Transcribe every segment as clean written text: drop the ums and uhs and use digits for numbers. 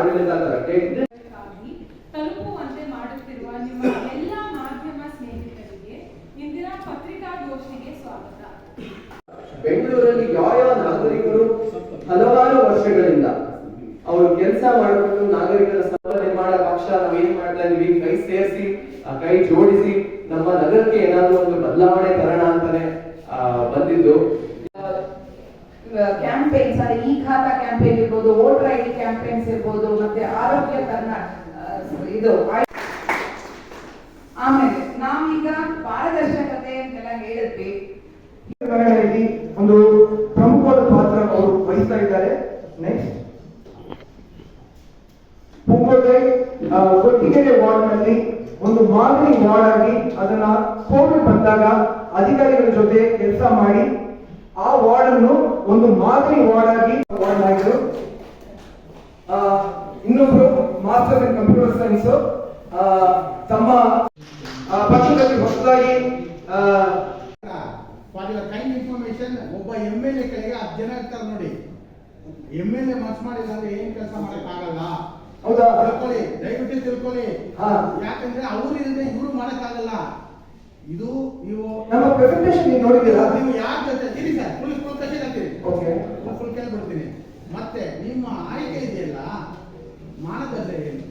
ಆಡಳಿತಕ್ಕೆ ತಲುಪುವಂತೆ ಮಾಡುತ್ತಿರುವ ನಿಮ್ಮ ಎಲ್ಲ ಮಾಧ್ಯಮ ಸ್ನೇಹಿತರಿಗೆ ಇಂದಿನ ಪತ್ರಿಕಾಗೋಷ್ಠಿಗೆ ಸ್ವಾಗತ. ಬೆಂಗಳೂರಲ್ಲಿ ಯಾವ ನಾಗರಿಕರು ಹಲವಾರು ವರ್ಷಗಳಿಂದ ಅವರು ಕೆಲಸ ಮಾಡಿಕೊಂಡು ನಾಗರಿಕರ ಸಮೂಹ ನಿರ್ಮಾಣ ಪಕ್ಷ ನಾವೇನ್ ಮಾಡ್ತಾ ಇದೀವಿ, ಕೈ ಸೇರಿಸಿ ಕೈ ಜೋಡಿಸಿ ನಮ್ಮ ನಗರಕ್ಕೆ ಏನಾದ್ರು ಒಂದು ಬದಲಾವಣೆ ತರೋಣ ಅಂತಾನೆ ಬಂದಿದ್ದು. ಕ್ಯಾಂಪೇನ್ಸ್ ಅಂದ್ರೆ ಈ ಖಾತಾ ಕ್ಯಾಂಪೇನ್ ಇರ್ಬೋದು, ವೋಟರ್ ಐಡಿ ಕ್ಯಾಂಪೇನ್ಸ್ ಇರ್ಬೋದು, ಮತ್ತೆ ಆರೋಗ್ಯ ಇದು. ಆಮೇಲೆ ನಾವೀಗ ಪಾರದರ್ಶಕತೆ ಅಂತೆಲ್ಲ ಹೇಳಿದ್ವಿ. ಒಂದು ಪ್ರಮುಖವಾದ ಪಾತ್ರ ಅವರು ವಹಿಸ್ತಾ ಇದ್ದಾರೆ. ನೆಕ್ಸ್ಟ್ ಕೊಟ್ಟಿಗೆರೆ ವಾರ್ಡ್ ನಲ್ಲಿ ಒಂದು ಮಾದರಿ ವಾರ್ಡ್ ಆಗಿ ಅದನ್ನ ಕೋವಿಡ್ ಬಂದಾಗ ಅಧಿಕಾರಿಗಳ ಜೊತೆ ಕೆಲಸ ಮಾಡಿ ಆ ವಾರ್ಡ್ ಅನ್ನು ಒಂದು ಮಾದರಿ ವಾರ್ಡ್ ಆಗಿ ವಾರ್ಡ್ ಆಗಿದ್ರು. ಇನ್ನೊಬ್ರು ಮಾಸ್ಟರ್ ಇನ್ ಕಂಪ್ಯೂಟರ್ ಸೈನ್ಸ್ ತಮ್ಮ ಪಕ್ಷದಲ್ಲಿ ಹೊಸದಾಗಿ ಕೈಂಡ್ ಇನ್ಫಾರ್ಮೇಶನ್ ಒಬ್ಬ MLA ಕಡೆಗೆ 10 ಜನ ಇರ್ತಾರೆ ನೋಡಿ. MLA ಮಸ್ ಮಾಡಿಲ್ಲ ಅಂದ್ರೆ ಏನ್ ಕೆಲಸ ಮಾಡಕ್ ಆಗಲ್ಲ. ಹೌದಾ? ತಿಳ್ಕೊಳ್ಳಿ, ದಯವಿಟ್ಟು ತಿಳ್ಕೊಳ್ಳಿ. ಯಾಕಂದ್ರೆ ಅವ್ರು ಇಲ್ಲದೆ ಇವ್ರು ಮಾಡಕ್ ಆಗಲ್ಲ. ಇದು ನೀವು ನಮ್ಮ ಪ್ರೆಸೆಂಟೇಷನ್ ನೀವು ನೋಡಿದ್ದೀರಾ? ನೀವು ಯಾರ ಜೊತೆ ಇರಿ ಸರ್, ಫುಲ್ ಕಷನ್ ಆಗ್ತೀರಿ. ಓಕೆ, ಫುಲ್ ಕೇಳ್ಬಿಡ್ತೀನಿ. ಮತ್ತೆ ನಿಮ್ಮ ಆಯ್ಕೆ ಇದೆಯಲ್ಲ, ಮಾನದಂಡ ಏನು?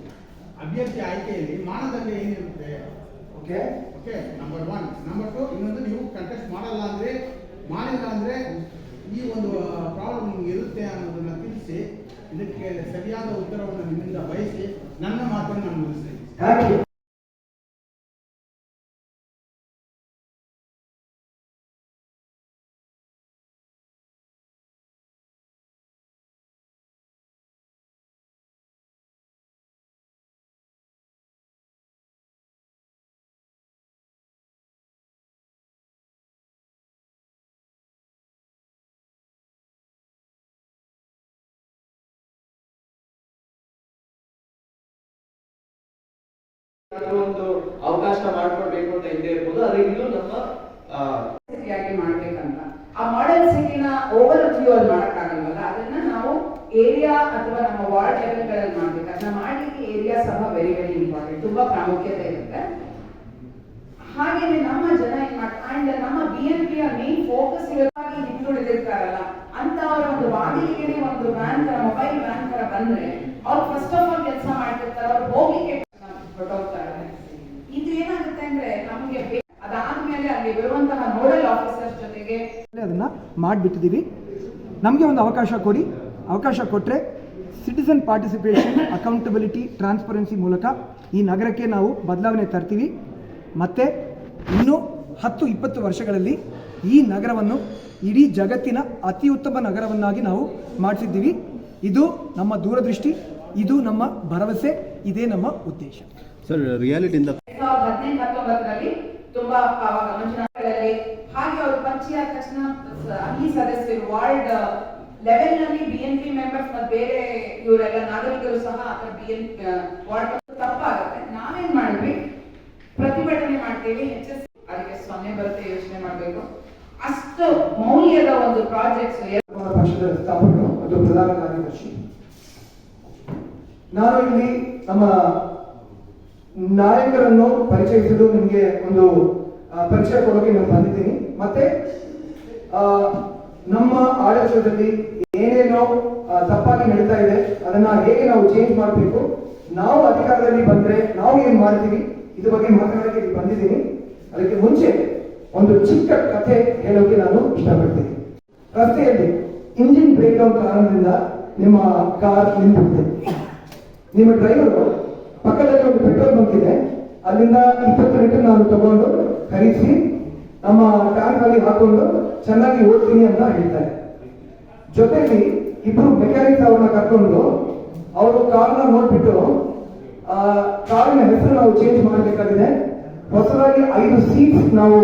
ಅಭ್ಯರ್ಥಿ ಆಯ್ಕೆಯಲ್ಲಿ ಮಾನದಂಡ ಏನಿರುತ್ತೆ? Okay okay, number 1. ನಂಬರ್ 2, ಇನ್ನೊಂದು ನೀವು ಕಂಟೆಸ್ಟ್ ಮಾಡಿಲ್ಲ ಅಂದ್ರೆ ಈ ಒಂದು ಪ್ರಾಬ್ಲಮ್ ನಿಮ್ಗೆ ಇರುತ್ತೆ ಅನ್ನೋದನ್ನ ತಿಳಿಸಿ, ಇದಕ್ಕೆ ಸರಿಯಾದ ಉತ್ತರವನ್ನು ನಿಮ್ಮಿಂದ ಬಯಸಿ ನನ್ನ ಮಾತನ್ನು ನಾನು ಮುಗಿಸ್ತೇನೆ. ಒಂದು ಅವಕಾಶ ಮಾಡ್ಕೊಡ್ಬೇಕು ಅಂತ ಹಿಂದೆ ಇರ್ಬೋದು. ಆದ್ರೆ ಇದು ನಮ್ಮ ಮಾಡ್ಬೇಕಂತ ಆ ಮಾಡೆಲ್ ಸಿಟಿನ ಓವರ್ ವ್ಯೂ ಅಲ್ಲಿ ಮಾಡಕ್ಕಾಗಲ್ವಲ್ಲ, ಅದನ್ನ ನಾವು ಏರಿಯಾ ಅಥವಾ ನಮ್ಮ ವಾರ್ಡ್ ಲೆವೆಲ್ ಗಳಲ್ಲಿ ಮಾಡ್ಬೇಕು. ಅದನ್ನ ಮಾಡ್ಲಿಕ್ಕೆ ಏರಿಯಾ ಸಹ ವೆರಿ ವೆರಿ ಇಂಪಾರ್ಟೆಂಟ್, ತುಂಬಾ ಪ್ರಾಮುಖ್ಯತೆ ಇರುತ್ತೆ. ಹಾಗೇನೆ ನಮ್ಮ ಜನ ಏನ್ ಮಾಡ್ತಾರೆ, ಅಂಡ್ ನಮ್ಮ BNP ಮೇನ್ ಫೋಕಸ್ ಇರೋದಾಗಿ ಹಿಂದುಳಿದಿರ್ತಾರಲ್ಲ ಅಂತವರ ಒಂದು ಬಾಗಿಲಿಗೆ ಒಂದು ವ್ಯಾನ್ ತರ, ಮೊಬೈಲ್ ವ್ಯಾನ್ ತರ ಬಂದ್ರೆ ಅವ್ರು ಫಸ್ಟ್ ಆಫ್ ಆಲ್ ಕೆಲಸ ಮಾಡ್ತಿರ್ತಾರೆ, ಅವ್ರು ಹೋಗ್ಲಿಕ್ಕೆ ಹೊರಟೋಗ್ತಾರೆ. ಇದು ಏನಾಗುತ್ತೆ ಅಂದ್ರೆ ನಮ್ಗೆ ಅದಾದ್ಮೇಲೆ ಅಲ್ಲಿ ಬರುವಂತಹ ನೋಡಲ್ ಆಫೀಸರ್ಸ್ ಜೊತೆಗೆ ಅದನ್ನ ಮಾಡಿಬಿಟ್ಟಿದ್ದೀವಿ. ನಮಗೆ ಒಂದು ಅವಕಾಶ ಕೊಡಿ. ಅವಕಾಶ ಕೊಟ್ಟರೆ ಸಿಟಿಸನ್ ಪಾರ್ಟಿಸಿಪೇಷನ್, ಅಕೌಂಟಬಿಲಿಟಿ, ಟ್ರಾನ್ಸ್ಪರೆನ್ಸಿ ಮೂಲಕ ಈ ನಗರಕ್ಕೆ ನಾವು ಬದಲಾವಣೆ ತರ್ತೀವಿ. ಮತ್ತು ಇನ್ನೂ 10-20 ವರ್ಷಗಳಲ್ಲಿ ಈ ನಗರವನ್ನು ಇಡೀ ಜಗತ್ತಿನ ಅತಿ ಉತ್ತಮ ನಗರವನ್ನಾಗಿ ನಾವು ಮಾಡಿಸಿದ್ದೀವಿ. ಇದು ನಮ್ಮ ದೂರದೃಷ್ಟಿ, ಇದು ನಮ್ಮ ಭರವಸೆ, ಇದೇ ನಮ್ಮ ಉದ್ದೇಶ. ಸರ್, ರಿಯಾಲಿಟಿಯಿಂದ 2018-19ರಲ್ಲಿ ತುಂಬಾ ಆವಾಗ ಮಂಜುನಾಥಗಳಲ್ಲಿ ಹಾಗೆ ಅವರು ಪರಿಚಯ ಆದ ತಕ್ಷಣ ಈ ಸದಸ್ಯರು ವಾರ್ಡ್ ಲೆವೆಲ್ ನಲ್ಲಿ BNP ಮೆಂಬರ್ಸ್ ಮತ್ತು ಬೇರೆ ಇವರೆಲ್ಲ ನಾಗರಿಕರು ಸಹ BNP ವಾರ್ಡ್ ತಪ್ಪಾಗುತ್ತೆ. ನಾವೇನ್ ಮಾಡಿದ್ವಿ, ಪ್ರತಿಭಟನೆ ಮಾಡ್ತೀವಿ, ಅದಕ್ಕೆ 0 ಬರುತ್ತೆ, ಯೋಚನೆ ಮಾಡಬೇಕು. ಅಷ್ಟು ಮೌಲ್ಯದ ಒಂದು ಪ್ರಾಜೆಕ್ಟ್ಸ್. ಪಕ್ಷದ ಸ್ಥಾಪಕರು ಮತ್ತು ಪ್ರಧಾನ ಕಾರ್ಯದರ್ಶಿ. ನಾನು ಇಲ್ಲಿ ನಮ್ಮ ನಾಯಕರನ್ನು ಪರಿಚಯಿಸಲು ನಿಮಗೆ ಒಂದು ಪರಿಚಯ ಕೊಡೋಕೆ ನಾನು ಬಂದಿದ್ದೀನಿ. ಮತ್ತೆ ನಮ್ಮ ಆಡಳಿತದಲ್ಲಿ ಏನೇನೋ ತಪ್ಪಾಗಿ ನಡೀತಾ ಇದೆ, ಅದನ್ನ ಹೇಗೆ ನಾವು ಚೇಂಜ್ ಮಾಡಬೇಕು, ನಾವು ಅಧಿಕಾರದಲ್ಲಿ ಬಂದ್ರೆ ನಾವು ಏನ್ ಮಾಡ್ತೀವಿ, ಇದ್ರ ಬಗ್ಗೆ ಮಾತನಾಡಕ್ಕೆ ಬಂದಿದ್ದೀನಿ. ಅದಕ್ಕೆ ಮುಂಚೆ ಒಂದು ಚಿಕ್ಕ ಕಥೆ ಹೇಳೋಕೆ ನಾನು ಇಷ್ಟಪಡ್ತೀನಿ. ರಸ್ತೆಯಲ್ಲಿ ಇಂಜಿನ್ ಬ್ರೇಕ್ ಡೌನ್ ಕಾರಣದಿಂದ ನಿಮ್ಮ ಕಾರ್ ನಿಂತಿದೆ. ನಿಮ್ಮ ಡ್ರೈವರು ಪಕ್ಕದಲ್ಲಿ ಒಂದು ಪೆಟ್ರೋಲ್ ಬಂಕ್ ಇದೆ, ಅಲ್ಲಿಂದ 20 ಲೀಟರ್ ನಾನು ತಗೊಂಡು ಖರೀದಿಸಿ ನಮ್ಮ ಟ್ಯಾಂಕ್ ಅಲ್ಲಿ ಹಾಕೊಂಡು ಚೆನ್ನಾಗಿ ಓಡ್ತೀನಿ ಅಂತ ಹೇಳ್ತಾರೆ. ಜೊತೆಲಿ ಇಬ್ರು ಮೆಕ್ಯಾನಿಕ್ಸ್ ಅವ್ರನ್ನ ಕರ್ಕೊಂಡು ಅವರು ಕಾರ್ನ ನೋಡ್ಬಿಟ್ಟು ಕಾರಿನ ಹೆಸರು ನಾವು ಚೇಂಜ್ ಮಾಡಬೇಕಾಗಿದೆ, ಹೊಸದಾಗಿ 5 ಸೀಟ್ಸ್ ನಾವು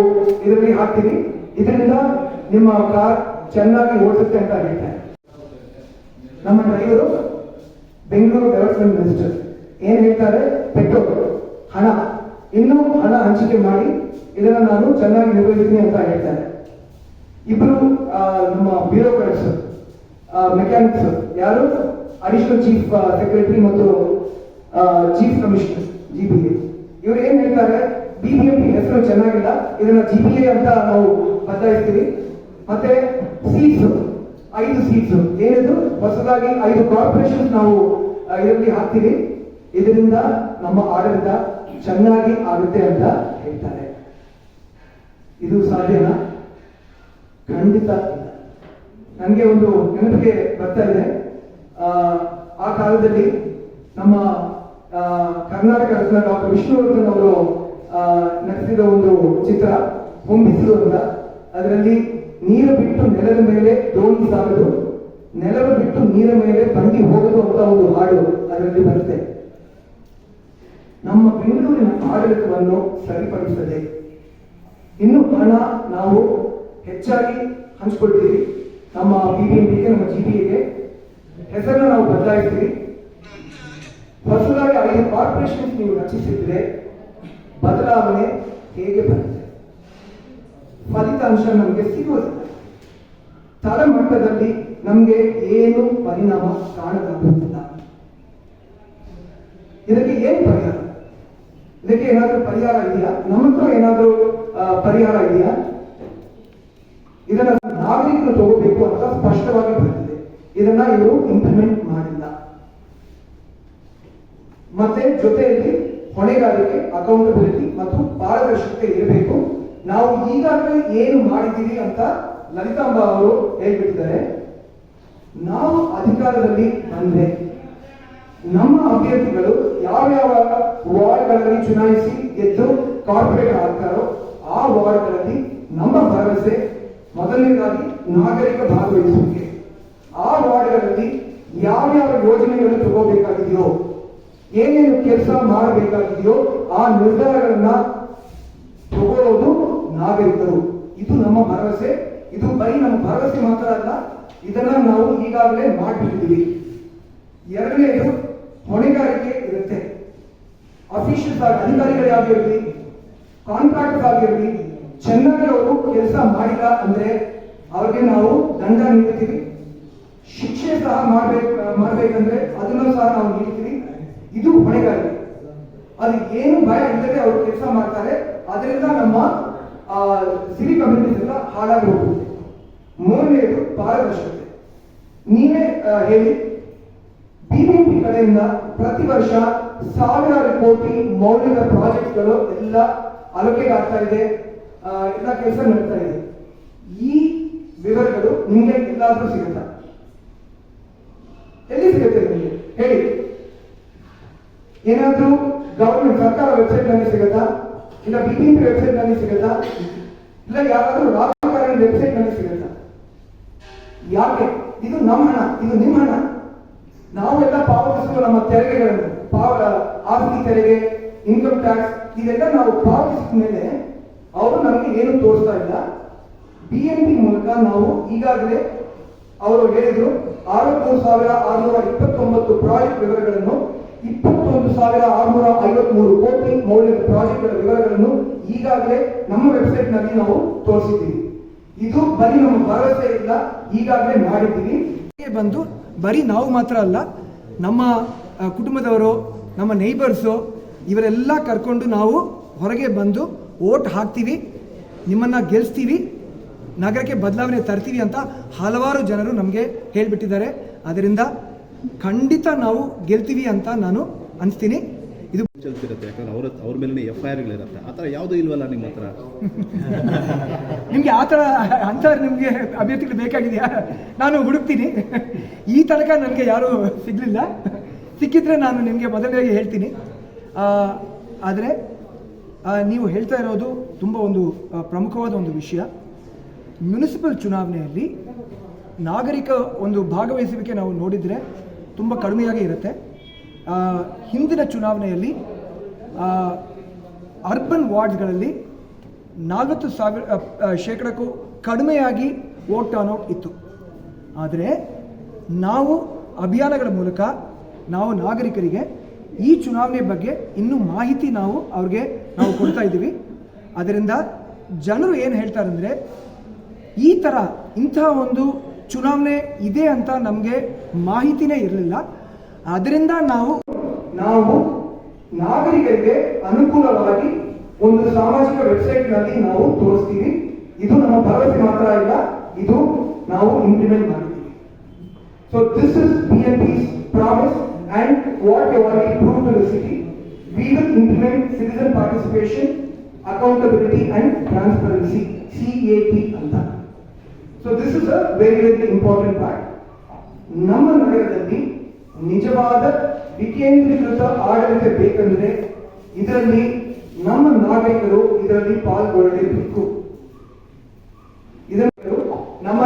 ಇದರಲ್ಲಿ ಹಾಕ್ತೀವಿ, ಇದರಿಂದ ನಿಮ್ಮ ಕಾರ್ ಚೆನ್ನಾಗಿ ಓಡಿಸುತ್ತೆ ಅಂತ ಹೇಳ್ತಾರೆ. ನಮ್ಮ ಡ್ರೈವರು ಬೆಂಗಳೂರು ಡೆವಲಪ್ಮೆಂಟ್ ಮಿನಿಸ್ಟರ್ ಏನ್ ಹೇಳ್ತಾರೆ, ಪೆಟ್ರೋಲ್ ಇನ್ನೂ ಹಣ ಹಂಚಿಕೆ ಮಾಡಿ ಇದನ್ನ ನಾನು ಚೆನ್ನಾಗಿ ನಿರ್ವಹಿಸ್ತೀನಿ ಅಂತ ಹೇಳ್ತಾರೆ. ಇಬ್ರು ನಮ್ಮ ಬ್ಯೂರೋಕ್ರಾಟ್ಸ್ ಮೆಕ್ಯಾನಿಕ್ಸ್ ಯಾರು ಅಡಿಷನಲ್ ಚೀಫ್ ಸೆಕ್ರೆಟರಿ ಮತ್ತು ಚೀಫ್ ಕಮಿಷನರ್ GBA. ಇವರು ಏನ್ ಹೇಳ್ತಾರೆ, BBMP ಹೆಸರು ಚೆನ್ನಾಗಿಲ್ಲ, ಇದನ್ನ GBA ಅಂತ ನಾವು ಬದಲಾಯಿಸ್ತೀವಿ. ಮತ್ತೆ ಸೀಟ್ಸ್ 5 ಸೀಟ್ಸ್ ಏನಿದು ಹೊಸದಾಗಿ 5 ಕಾರ್ಪೊರೇಷನ್ ನಾವು ಇದರಲ್ಲಿ ಹಾಕ್ತೀವಿ. ಇದರಿಂದ ನಮ್ಮ ಆಡಳಿತ ಚೆನ್ನಾಗಿ ಆಗುತ್ತೆ ಅಂತ ಹೇಳ್ತಾರೆ. ಇದು ಸಾಧ್ಯನಾ? ಖಂಡಿತ ಇಲ್ಲ. ನನಗೆ ಒಂದು ನೆನಪಿಗೆ ಬರ್ತಾ ಇದೆ. ಆ ಕಾಲದಲ್ಲಿ ನಮ್ಮ ಕರ್ನಾಟಕ ರತ್ನ ಡಾಕ್ಟರ್ ವಿಷ್ಣುವರ್ಧನ್ ಅವರು ನಡೆಸಿದ ಒಂದು ಚಿತ್ರ ಹೊಂಬಿಸಿಲು ಅಂತ. ಅದರಲ್ಲಿ ನೀರು ಬಿಟ್ಟು ನೆಲದ ಮೇಲೆ ದೋಣಿ ಸಾಗದು, ನೆಲದ ಬಿಟ್ಟು ನೀರ ಮೇಲೆ ಬಂಡಿ ಹೋಗದು ಅಂತ ಒಂದು ಹಾಡು ಅದರಲ್ಲಿ ಬರುತ್ತೆ. ನಮ್ಮ ಬೆಂಗಳೂರಿನ ಆಡಳಿತವನ್ನು ಸರಿಪಡಿಸದೆ ಇನ್ನು ಹಣ ನಾವು ಹೆಚ್ಚಾಗಿ ಹಂಚ್ಕೊಳ್ತೀವಿ. ನಮ್ಮ BBMPಗೆ, ನಮ್ಮ GBAಗೆ ಹೆಸರನ್ನು ನಾವು ಬದಲಾಯಿಸ್ತೀವಿ. ಹೊಸದಾಗಿ 5 ಕಾರ್ಪೊರೇಷನ್ ನೀವು ರಚಿಸಿದ್ರೆ ಬದಲಾವಣೆ ಹೇಗೆ ಬರುತ್ತೆ? ಫಲಿತಾಂಶ ನಮಗೆ ಸಿಗುವುದಿಲ್ಲ. ತಳಮಟ್ಟದಲ್ಲಿ ನಮಗೆ ಏನು ಪರಿಣಾಮ ಕಾಣಲಾಗುತ್ತಿಲ್ಲ. ಇದಕ್ಕೆ ಏನು ಪರಿಹಾರ? ಇದಕ್ಕೆ ಏನಾದರೂ ಪರಿಹಾರ ಇದೆಯಾ? ನಮ್ಮ ಹತ್ರ ಏನಾದರೂ ಪರಿಹಾರ ಇದೆಯಾ? ಇದನ್ನ ನಾಗರಿಕರು ತಗೋಬೇಕು ಅಂತ ಸ್ಪಷ್ಟವಾಗಿ ಬರ್ತದೆ. ಇದನ್ನ ಇವರು ಇಂಪ್ಲಿಮೆಂಟ್ ಮಾಡಿಲ್ಲ. ಮತ್ತೆ ಜೊತೆಯಲ್ಲಿ ಹೊಣೆಗಾರಿಕೆ, ಅಕೌಂಟಬಿಲಿಟಿ ಮತ್ತು ಪಾರದರ್ಶಕತೆ ಇರಬೇಕು. ನಾವು ಈಗಾಗಲೇ ಏನು ಮಾಡಿದ್ದೀವಿ ಅಂತ ಲಲಿತಾಂಬಾ ಅವರು ಹೇಳ್ಬಿಟ್ಟಿದ್ದಾರೆ. ನಾವು ಅಧಿಕಾರದಲ್ಲಿ ಬಂದ್ರೆ ನಮ್ಮ ಅಭ್ಯರ್ಥಿಗಳು ಯಾವ್ಯಾವ ವಾರ್ಡ್ಗಳಲ್ಲಿ ಚುನಾಯಿಸಿ ಗೆದ್ದು ಕಾರ್ಪೊರೇಟ್ ಆಗ್ತಾರೋ ಆ ವಾರ್ಡ್ಗಳಲ್ಲಿ ನಮ್ಮ ಭರವಸೆ ಮೊದಲನೇದಾಗಿ ನಾಗರಿಕ ಭಾಗವಹಿಸುವಿಕೆ. ಆ ವಾರ್ಡ್ಗಳಲ್ಲಿ ಯಾವ್ಯಾವ ಯೋಜನೆಗಳು ತಗೋಬೇಕಾಗಿದೆಯೋ, ಏನೇನು ಕೆಲಸ ಮಾಡಬೇಕಾಗಿದೆಯೋ ಆ ನಿರ್ಧಾರಗಳನ್ನ ತಗೊಳ್ಳೋದು ನಾಗರಿಕರು. ಇದು ನಮ್ಮ ಭರವಸೆ. ಇದು ಬರೀ ನಮ್ಮ ಭರವಸೆ ಮಾತ್ರ ಅಲ್ಲ, ಇದನ್ನ ನಾವು ಈಗಾಗಲೇ ಮಾಡಿಬಿಟ್ಟಿದ್ದೀವಿ. ಎರಡನೇದು ಹೊಣೆಗಾರಿಕೆ ಇರುತ್ತೆ. ಅಫಿಷಿಯಲ್ಸ್ ಆಗಿ ಅಧಿಕಾರಿಗಳು ಆಗಿರಲಿ, ಕಾಂಟ್ರಾಕ್ಟರ್ಸ್ ಆಗಿರಲಿ, ಚೆನ್ನಾಗಿ ಅವರು ಕೆಲಸ ಮಾಡಿಲ್ಲ ಅಂದ್ರೆ ಅವ್ರಿಗೆ ನಾವು ದಂಡ ನೀಡ್ತೀವಿ. ಶಿಕ್ಷೆ ಸಹ ಮಾಡ್ಬೇಕಂದ್ರೆ ಅದನ್ನು ಸಹ ನಾವು ನೀಡ್ತೀವಿ. ಇದು ಹೊಣೆಗಾರಿಕೆ. ಅದು ಏನು ಭಯ ಇಲ್ಲದೆ ಅವರು ಕೆಲಸ ಮಾಡ್ತಾರೆ. ಅದರಿಂದ ನಮ್ಮ ಸಿರಿ ಕಮ್ಯುನಿಟೀಸ್ ಎಲ್ಲ ಹಾಳಾಗಿ ಹೋಗುತ್ತೆ. ಮೂರನೆಯದು ಪಾರದರ್ಶಕತೆ. ನೀವೇ ಹೇಳಿ, BBMP ಕಡೆಯಿಂದ ಪ್ರತಿ ವರ್ಷ ಸಾವಿರಾರು ಕೋಟಿ ಮೌಲ್ಯದ ಪ್ರಾಜೆಕ್ಟ್ಗಳು ಎಲ್ಲ ಅಲೋಕೇಟ್ ಆಗ್ತಾ ಇದೆ, ಎಲ್ಲ ಕೆಲಸ ನಡೀತಾ ಇದೆ. ಈ ವಿವರಗಳು ನಿಮಗೆ ಎಲ್ಲಾದ್ರೂ ಸಿಗುತ್ತಾ? ಎಲ್ಲಿ ಸಿಗುತ್ತೆ ನಿಮಗೆ ಹೇಳಿ? ಏನಾದ್ರೂ ಗವರ್ಮೆಂಟ್ ಸರ್ಕಾರ ವೆಬ್ಸೈಟ್ ನಲ್ಲಿ ಸಿಗುತ್ತಾ? ಇಲ್ಲ BBMP ವೆಬ್ಸೈಟ್ ನಲ್ಲಿ ಸಿಗುತ್ತಾ? ಇಲ್ಲ ಯಾರಾದ್ರೂ ರಾಜಕಾರಣಿ ವೆಬ್ಸೈಟ್ ನಲ್ಲಿ ಸಿಗುತ್ತಾ? ಯಾಕೆ? ಇದು ನಮ್ಮ ಹಣ, ಇದು ನಿಮ್ಮ ಹಣ. ನಾವೆಲ್ಲ ಪಾವತಿಸುವ ನಮ್ಮ ತೆರಿಗೆಗಳನ್ನು, ಆಸ್ತಿ ತೆರಿಗೆ, ಇನ್ಕಮ್ ಟ್ಯಾಕ್ಸ್, ಇದೆಲ್ಲ ನಾವು ಪಾವತಿಸಿದ ಮೇಲೆ ಅವರು ನಮಗೆ ಏನು ತೋರಿಸ್ತಾ ಇಲ್ಲ. BMP ಮೂಲಕ ನಾವು ಈಗಾಗಲೇ ಅವರು ಹೇಳಿದ್ರು 63,629 ಪ್ರಾಜೆಕ್ಟ್ ವಿವರಗಳನ್ನು, 21,653 ಕೋಟಿ ಮೌಲ್ಯದ ಪ್ರಾಜೆಕ್ಟ್ಗಳ ವಿವರಗಳನ್ನು ಈಗಾಗಲೇ ನಮ್ಮ ವೆಬ್ಸೈಟ್ ನಲ್ಲಿ ನಾವು ತೋರಿಸಿದ್ದೀವಿ. ಇದು ಬರೀ ನಮ್ಮ ಭರವಸೆ ಇಲ್ಲ, ಈಗಾಗಲೇ ಮಾಡಿದ್ದೀವಿ. ಬಂದು ಬರೀ ನಾವು ಮಾತ್ರ ಅಲ್ಲ, ನಮ್ಮ ಕುಟುಂಬದವರು, ನಮ್ಮ ನೇಬರ್ಸು ಇವರೆಲ್ಲ ಕರ್ಕೊಂಡು ನಾವು ಹೊರಗೆ ಬಂದು ವೋಟ್ ಹಾಕ್ತೀವಿ, ನಿಮ್ಮನ್ನ ಗೆಲ್ಲಿಸ್ತೀವಿ, ನಗರಕ್ಕೆ ಬದಲಾವಣೆ ತರ್ತೀವಿ ಅಂತ ಹಲವಾರು ಜನರು ನಮಗೆ ಹೇಳಿಬಿಟ್ಟಿದ್ದಾರೆ. ಅದರಿಂದ ಖಂಡಿತ ನಾವು ಗೆಲ್ತೀವಿ ಅಂತ ನಾನು ಅನಿಸ್ತೀನಿ. ಇದು ಚಲ್ತಿರುತ್ತೆ, ಯಾಕಂದ್ರೆ ಅವ್ರ ಮೇಲೆ FIRಗಳಿರುತ್ತೆ. ಆ ಥರ ಯಾವುದೂ ಇಲ್ವಲ್ಲ ನಿಮ್ಮ ಹತ್ರ? ನಿಮಗೆ ಆ ಥರ ಅಂಥವ್ರು ನಿಮಗೆ ಅಭ್ಯರ್ಥಿಗಳು ಬೇಕಾಗಿದೆಯಾ? ನಾನು ಹುಡುಕ್ತೀನಿ. ಈ ತನಕ ನನಗೆ ಯಾರೂ ಸಿಗಲಿಲ್ಲ. ಸಿಕ್ಕಿದ್ರೆ ನಾನು ನಿಮಗೆ ಮೊದಲನೇಗೆ ಹೇಳ್ತೀನಿ. ಆದರೆ ನೀವು ಹೇಳ್ತಾ ಇರೋದು ತುಂಬ ಒಂದು ಪ್ರಮುಖವಾದ ಒಂದು ವಿಷಯ. ಮುನಿಸಿಪಲ್ ಚುನಾವಣೆಯಲ್ಲಿ ನಾಗರಿಕ ಒಂದು ಭಾಗವಹಿಸುವಿಕೆ ನಾವು ನೋಡಿದರೆ ತುಂಬ ಕಡಿಮೆಯಾಗಿ ಇರುತ್ತೆ. ಹಿಂದಿನ ಚುನಾವಣೆಯಲ್ಲಿ ಅರ್ಬನ್ ವಾರ್ಡ್ಗಳಲ್ಲಿ 40,000% ಕಡಿಮೆಯಾಗಿ ವೋಟ್ ಟರ್ನ್ಔಟ್ ಇತ್ತು. ಆದರೆ ನಾವು ಅಭಿಯಾನಗಳ ಮೂಲಕ ನಾವು ನಾಗರಿಕರಿಗೆ ಈ ಚುನಾವಣೆ ಬಗ್ಗೆ ಇನ್ನೂ ಮಾಹಿತಿ ನಾವು ಕೊಡ್ತಾ ಇದ್ದೀವಿ. ಅದರಿಂದ ಜನರು ಏನು ಹೇಳ್ತಾರೆ ಅಂದರೆ, ಈ ಥರ ಇಂಥ ಒಂದು ಚುನಾವಣೆ ಇದೆ ಅಂತ ನಮಗೆ ಮಾಹಿತಿನೇ ಇರಲಿಲ್ಲ. ಅದರಿಂದ ನಾವು ನಾಗರಿಕರಿಗೆ ಅನುಕೂಲವಾಗಿ ಒಂದು ಸಾಮಾಜಿಕ ವೆಬ್ಸೈಟ್ನಲ್ಲಿ ನಾವು ತೋರಿಸ್ತೀವಿ. ಇದು ನಮ್ಮ ಭರವಸೆ ಮಾತ್ರ ಇಲ್ಲ, ಇದು ನಾವು ಇಂಪ್ಲಿಮೆಂಟ್ ಮಾಡಿದ್ದೀವಿ. So this is BNP's promise and what they already proved to the city. We will implement citizen participation, accountability and transparency, CAT anta. So this is a very important part. ನಮ್ಮ ನಗರದಲ್ಲಿ ನಿಜವಾದ ವಿಕೇಂದ್ರೀಕೃತ ಆಡಳಿತ ಬೇಕಂದ್ರೆ ಇದರಲ್ಲಿ ನಮ್ಮ ನಾಗರಿಕರು ಇದರಲ್ಲಿ ಪಾಲ್ಗೊಳ್ಳಲೇಬೇಕು. ಇದನ್ನು ನಮ್ಮ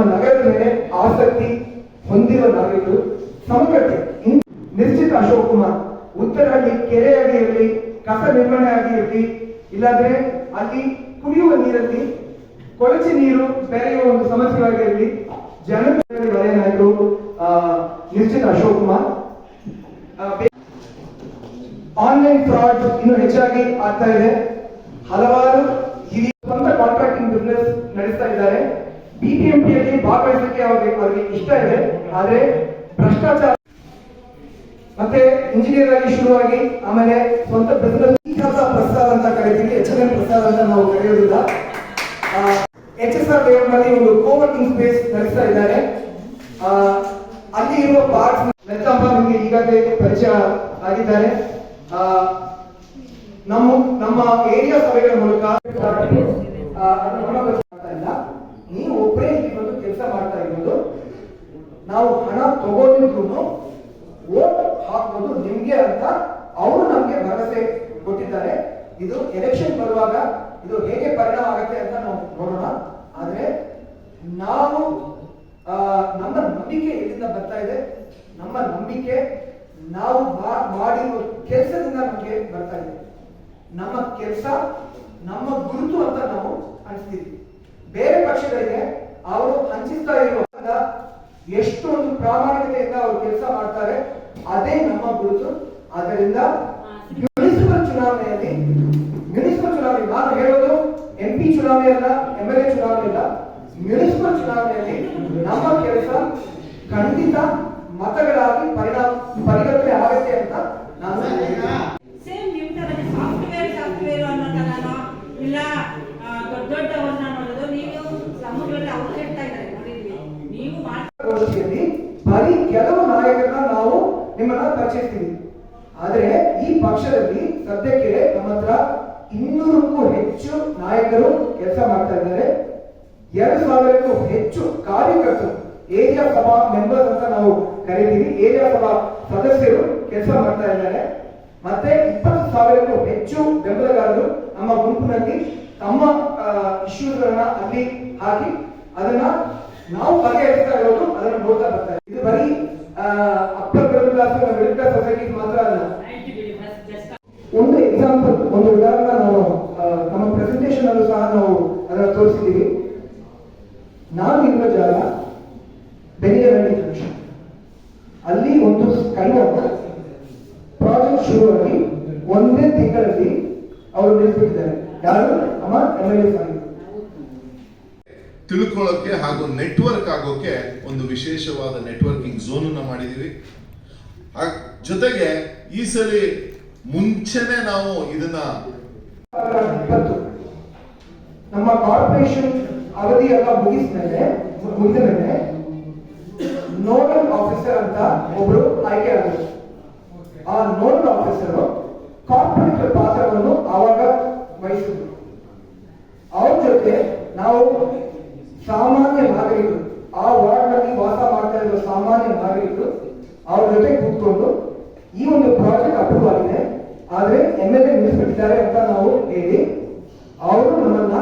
ನಗರದ ಮೇಲೆ ಆಸಕ್ತಿ ಹೊಂದಿರುವ ನಾಗರಿಕರು ಸಮಗ್ರತೆ. ನಿಶ್ಚಿತ ಅಶೋಕ್ ಕುಮಾರ್ ಉತ್ತರಹಳ್ಳಿ ಕೆರೆಯಾಗಿ ಇರಲಿ, ಕಸ ನಿರ್ವಹಣೆ ಆಗಿ ಇರಲಿ, ಇಲ್ಲಾಂದ್ರೆ ಅಲ್ಲಿ ಕುಡಿಯುವ ನೀರಲ್ಲಿ ಕೊಳಚೆ ನೀರು ಬೆರೆಯುವ ಒಂದು ಸಮಸ್ಯೆಯಾಗಿರಲಿ, ಜನರಲ್ಲಿ ನಾಯಕರು ನಿಶ್ಚಿತ ಅಶೋಕ್ ಕುಮಾರ್. ಆನ್ಲೈನ್ ಫ್ರಾಡ್ ಇನ್ನು ಹೆಚ್ಚಾಗಿ ಆಗ್ತಾ ಇದೆ. ಹಲವಾರು ಹಿರಿಯ ಸ್ವಂತ ಕಾಂಟ್ರಾಕ್ಟಿಂಗ್ ಬಿಸ್ನೆಸ್ ನಡೆಸ್ತಾ ಇದ್ದಾರೆ. ಬಿಬಿಎಂಪಿಯಲ್ಲಿ ಭಾಗವಹಿಸಲಿಕ್ಕೆ ಅವರಿಗೆ ಇಷ್ಟ ಇದೆ, ಆದ್ರೆ ಭ್ರಷ್ಟಾಚಾರ ಮತ್ತೆ ಇಂಜಿನಿಯರ್ ಆಗಿ ಶುರುವಾಗಿ ಆಮೇಲೆ ಸ್ವಂತ ಬಿಸ್ನೆಸ್ ಪ್ರಸಾದ್ ಅಂತ ಕರೀತೀವಿ, HLM ಪ್ರಸಾದ್ ಅಂತ ನಾವು ಕರೆಯೋದಿಲ್ಲ. HSR ಲೇಔಟ್ನಲ್ಲಿ ಒಂದು ಕೋವರ್ಕಿಂಗ್ ಸ್ಪೇಸ್ ನಡೆಸ್ತಾ ಇದ್ದಾರೆ. ಅಲ್ಲಿ ಇರುವ ಪಾರ್ಟ್ಸ್ ಮೆತ್ತಂಬ ನಿಮಗೆ ಈಗಾಗಲೇ ಪರಿಚಯ ಆಗಿದ್ದಾರೆ. ನಮ್ಮ ಏರಿಯಾ ಸಭೆಗಳ ಮೂಲಕ ನೀವು ಒಬ್ಬರೇ ಇಲ್ಲಿ ಬಂದು ಕೆಲಸ ಮಾಡ್ತಾ ಇರೋದು. ನಾವು ಹಣ ತಗೊಂಡಿದ್ರು ವೋಟ್ ಹಾಕೋದು ನಿಮ್ಗೆ ಅಂತ ಅವರು ನಮ್ಗೆ ಭರವಸೆ ಕೊಟ್ಟಿದ್ದಾರೆ. ಇದು ಎಲೆಕ್ಷನ್ ಬರುವಾಗ ಇದು ಹೇಗೆ ಪರಿಣಾಮ ಆಗುತ್ತೆ ಅಂತ ನಾವು ನೋಡೋಣ. ಆದ್ರೆ ನಾವು ನಮ್ಮ ನಂಬಿಕೆ ಎಲ್ಲಿಂದ ಬರ್ತಾ ಇದೆ? ನಮ್ಮ ನಂಬಿಕೆ ನಾವು ಮಾಡಿರುವ ಕೆಲಸದಿಂದ ನಮಗೆ ಬರ್ತಾ ಇದೆ. ನಮ್ಮ ಕೆಲಸ ನಮ್ಮ ಗುರುತು ಅಂತ ನಾವು ಅನಿಸ್ತೀವಿ. ಬೇರೆ ಪಕ್ಷಗಳಿಗೆ ಅವರು ಹಂಚಿಸ್ತಾ ಇರುವಾಗ ಎಷ್ಟೊಂದು ಪ್ರಾಮಾಣಿಕತೆಯಿಂದ ಅವರು ಕೆಲಸ ಮಾಡ್ತಾರೆ, ಅದೇ ನಮ್ಮ ಗುರುತು. ಆದ್ದರಿಂದ ಮುನಿಸಿಪಲ್ ಚುನಾವಣೆಯಲ್ಲಿ ನಾನು ಹೇಳೋದು MP ಚುನಾವಣೆ ಅಲ್ಲ, MLA ಚುನಾವಣೆ ಅಲ್ಲ, ಮುನಿಸಿಪಲ್ ಚುನಾವಣೆಯಲ್ಲಿ ನಮ್ಮ ಕೆಲಸ ಖಂಡಿತ ಮತಗಳಾಗಿ ಪರಿವರ್ತನೆ ಆಗುತ್ತೆ ಅಂತ ನಾನು ಸೇಮ್ ನಿಮ್ಮ ತರ ಸಾಫ್ಟ್ವೇರ್ ಅನ್ನೋದನ್ನ ಇಲ್ಲ ದೊಡ್ಡವನ್ನ ನೋಡೋದು. ನೀವು ಸಮೂಹದಲ್ಲಿ ಅವ್ರು ಹೇಳ್ತಾ ಇದ್ದಾರೆ ನೋಡಿದ್ವಿ. ನೀವು ಬರೀ ಕೆಲವು ನಾಯಕರನ್ನ ನಾವು ನಿಮ್ಮನ್ನ ಪರಿಚಯಿಸ್ತೀವಿ. ಆದ್ರೆ ಈ ಪಕ್ಷದಲ್ಲಿ ಸದ್ಯಕ್ಕೆ ನಮ್ಮ ಹತ್ರ 200ಕ್ಕೂ ಹೆಚ್ಚು ನಾಯಕರು ಕೆಲಸ ಮಾಡ್ತಾ ಇದ್ದಾರೆ. 2000ಕ್ಕೂ ಹೆಚ್ಚು ಕಾರ್ಯಕರ್ತರು, ಏರಿಯಾ ಸಭಾ ಮೆಂಬರ್ಸ್ ಅಂತ ನಾವು ಕರೀತೀವಿ, ಏರಿಯಾ ಸಭಾ ಸದಸ್ಯರು ಕೆಲಸ ಮಾಡ್ತಾ ಇದ್ದಾರೆ. ಮತ್ತೆ 20,000ಕ್ಕೂ ಹೆಚ್ಚು ಬೆಂಬಲಗಾರರು ನಮ್ಮ ಗುಂಪಿನಲ್ಲಿ ತಮ್ಮ ಇಶ್ಯೂಸ್ಗಳನ್ನ ಅಲ್ಲಿ ಹಾಕಿ ಅದನ್ನ ನಾವು ಬಗೆಹರಿಸ್ತಾ ಇರೋದು, ಅದನ್ನ ನೋಡ್ತಾ ಬರ್ತಾ ಇದೆ. ಇದು ಬರೀ upper middle class middle class society ಮಾತ್ರ ಅಲ್ಲ. ಒಂದು ಎಕ್ಸಾಂಪಲ್, ಒಂದು ಉದಾಹರಣೆ ನಾವು ನಮ್ಮ ಪ್ರೆಸೆಂಟೇಷನ್ ಅಲ್ಲೂ ಸಹ ನಾವು ಅದನ್ನ ತೋರಿಸಿದ್ದೀವಿ. ನಾನು ಇರುವ ಜಾಗ ಬೆನಿಗನಹಳ್ಳಿ ಜಂಕ್ಷನ್. ಅಲ್ಲಿ ಒಂದು ಸ್ಕೈವಾಕ್ ಪ್ರಾಜೆಕ್ಟ್ ಶುರುವಾಗಿ ಒಂದೇ ತಿಂಗಳಲ್ಲಿ ಅವರು ನಿಲ್ಲಿಸಿದ್ದಾರೆ. ಯಾರು? ನಮ್ಮ MLA ಸಾಹಿತ್ಯ ತಿಳ್ಕೊಳ್ಳೋಕೆ ಹಾಗೂ ನೆಟ್ವರ್ಕ್ ಆಗೋಕೆ ಒಂದು ವಿಶೇಷವಾದ ನೆಟ್ವರ್ಕಿಂಗ್ ಝೋನ್ ಅನ್ನ ಮಾಡಿದೀವಿ. ಜೊತೆಗೆ ಈ ಸಲ ಮುಂಚೆನೆ ನಾವು ಇದನ್ನ ನಮ್ಮ ಕಾರ್ಪೊರೇಷನ್ ಅವಧಿ ಎಲ್ಲ ಮುಗಿದ ಮೇಲೆ ನೋಡಲ್ ಆಫೀಸರ್ ಅಂತ ಒಬ್ರು ಆಯ್ಕೆ ಆದರು. ಆ ನೋಡಲ್ ಆಫೀಸರ್ ಕಾರ್ಪೊರೇಟರ್ ಪಾತ್ರವನ್ನು ಆವಾಗ ವಹಿಸಿದ್ರು. ಅವ್ರ ಜೊತೆ ನಾವು ಸಾಮಾನ್ಯ ನಾಗರಿಕರು, ಆ ವಾರ್ಡ್ ನಲ್ಲಿ ವಾಸ ಮಾಡ್ತಾ ಇರುವ ಸಾಮಾನ್ಯ ನಾಗರಿಕರು ಅವ್ರ ಜೊತೆ ಕೂತ್ಕೊಂಡು ಈ ಒಂದು ಪ್ರಾಜೆಕ್ಟ್ ಅಪ್ರೂವ್ ಆಗಿದೆ, ಆದ್ರೆ MLA ನಿಲ್ಲಿಸ್ಬಿಟ್ಟಿದ್ದಾರೆ ಅಂತ ನಾವು ಹೇಳಿ ಅವರು ನಮ್ಮನ್ನ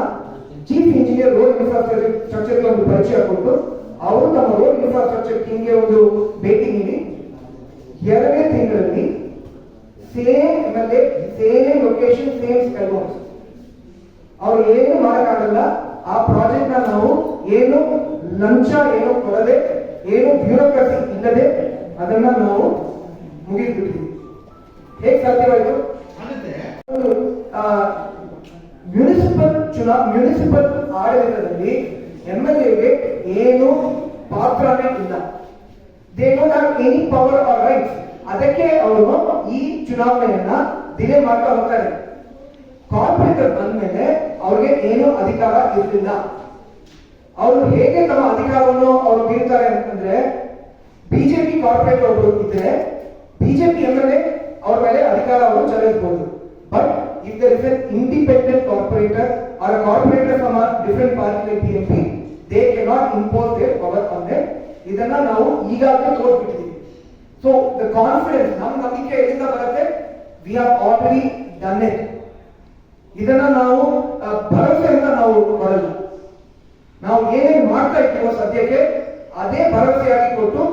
ಚೀಫ್ ಇಂಜಿನಿಯರ್ ರೋಡ್ ಇನ್ಫ್ರಾಸ್ಟ್ರಕ್ಚರ್ಗೆ ಒಂದು ಪರಿಚಯ ಕೊಟ್ಟು ಅವರು ನಮ್ಮ ರೋಡ್ ಇನ್ಫ್ರಾಸ್ಟ್ರಕ್ಚರ್ ಟೀಮ್ಗೆ ಒಂದು ಭೇಟಿ ನೀಡಿ 2ನೇ ತಿಂಗಳಲ್ಲಿ same MLA, same location, same skywalks. ಅವ್ರು ಏನು ಮಾಡಕ್ಕಾಗಲ್ಲ. ಆ ಪ್ರಾಜೆಕ್ಟ್ ನ ನಾವು ಏನು ಲಂಚ ಏನು ಕೊಡದೆ, ಏನು ಬ್ಯೂರೋಕ್ರಸಿ ಇಲ್ಲದೆ ಅದನ್ನ ನಾವು ಮುಗಿದ್ಬಿಟ್ಟಿದ್ವಿ. ಹೇಗೆ ಸಾಧ್ಯವಾಯಿತು? ಮುನಿಸಿಪಲ್ ಆಡಳಿತದಲ್ಲಿ MLA ಏನು ಪಾತ್ರನೇ ಇಲ್ಲ. They don't have any power or rights. ಅದಕ್ಕೆ ಅವರು ಈ ಚುನಾವಣೆಯನ್ನ ಡಿಲೇ ಮಾಡ್ತಾ ಹೋಗ್ತಾರೆ. ಕಾರ್ಪೊರೇಟರ್ ಬಂದ್ಮೇಲೆ ಅವ್ರಿಗೆ ಏನು ಅಧಿಕಾರ ಇರಲಿಲ್ಲ. ಅವರು ಹೇಗೆ ತಮ್ಮ ಅಧಿಕಾರವನ್ನು ಅವರು ಬೀರ್ತಾರೆ ಅಂತಂದ್ರೆ, ಬಿಜೆಪಿ ಕಾರ್ಪೊರೇಟರ್ ಒಬ್ಬರು ಇದ್ರೆ ಬಿಜೆಪಿ MLA ಅವ್ರ ಮೇಲೆ ಅಧಿಕಾರ ಅವರು ಚಲಾಯಿಸಬಹುದು. But if there is an independent corporator or a corporator from a different party like BNP, they cannot impose their power on them. ಇದನ್ನ ನಾವು ಈಗಾಗಲೇ ತೋರಿಸ್ಬಿಟ್ಟಿದ್ದೀವಿ. ಸೊ ದ ಕಾನ್ಫಿಡೆನ್ಸ್, ನಮ್ಮ ನಂಬಿಕೆ ಎಲ್ಲಿಂದ ಬರುತ್ತೆ? We have already done it. ಇದನ್ನ ನಾವು ಭರವಸೆ ಅಂತ ನಾವು ಕೊಡಲ್ಲ. ನಾವು ಏನೇನು ಮಾಡ್ತಾ ಇದ್ದೀವೋ ಸದ್ಯಕ್ಕೆ ಅದೇ ಭರವಸೆಯಾಗಿ ಕೊಟ್ಟು